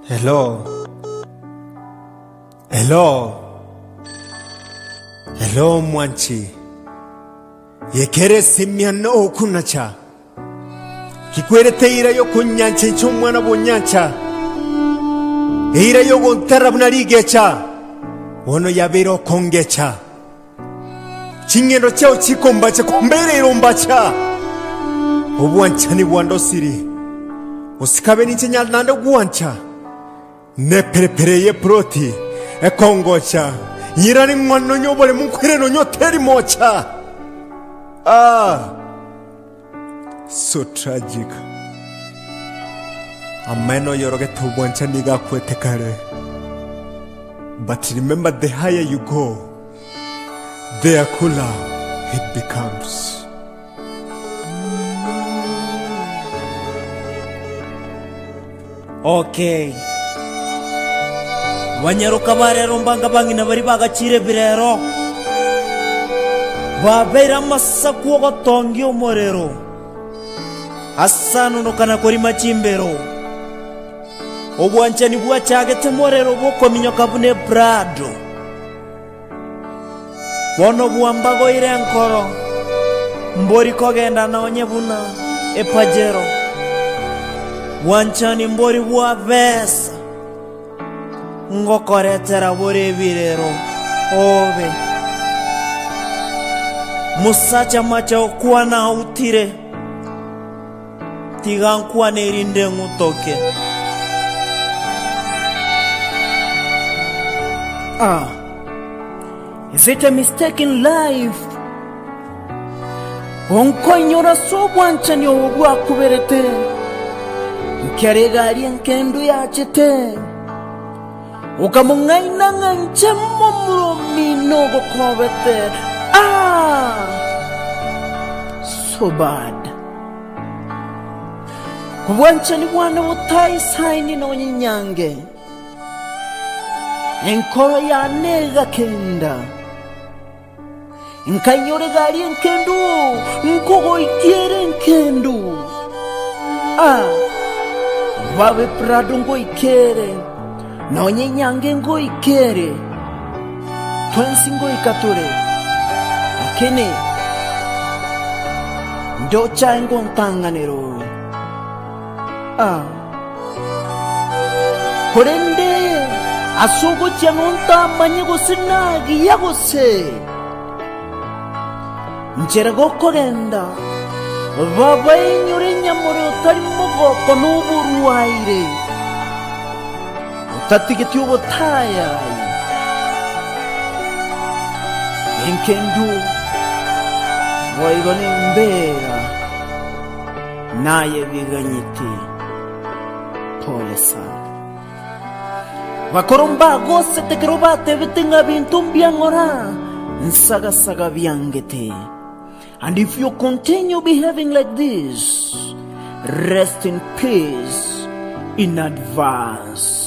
Hello mwanchi yekere simyano okunacha kikwerete ira yo kunyanche cy'umwana bonyancha ira yo gontara bunarigecha wono yabero kongecha chingendo chao chikombacha kombere irombacha obwanchani bwandosiri usikabe n'inchenya nando gwancha ne perepereye proti ekongocha yirani mwana nyobole munkwere no nyoteri mocha. So tragic. Ameno yoroge obwanchani gakwete kare. But remember, the higher you go, the cooler it becomes. Okay. Wanyaruka barero mbanga bangina bari bagacire birero. Babera masaku gotongi omorero. Asanu no kana kori machimbero. Obwanchani bwachagete morero boko minyoka bune brado. Bono buambago irenkoro. Mbori kogenda na onyebuna epajero. Wanchani mbori bua vesa ngokoretera bore birero obe musacha macha okuwa na utire tigankuwa nerinde ngutoke. Is it a mistake in life? Onkoinyora sobwanchani obwa kuberete Nkerega nkendo yachete ukamungaina nganche momuro mino gokobete. So bad. Kubwanchani bwana butai saini no nyange enkoro ya nega kenda nkanyore gari nkendo nkogo ikiere nkendo Vawe prado ngo ikere na onye nyange ngo ikere twensi ngo ikature akene ndo cha ngo ntanganero korende asugo cyanonta manyego sinagi yagose ncherego korenda Baba inyure nyamure utari mugoko n'uburuwaire utatigeti ubutaya enkendu waigone mbera naye biganyiti pole sana bakoromba gose tekerobate bitinga bintu byangora nsaga byangete. And if you continue behaving like this, rest in peace in advance.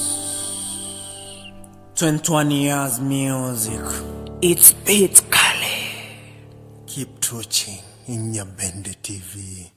21 years music. It's Kale. Keep touching in Nyabende TV.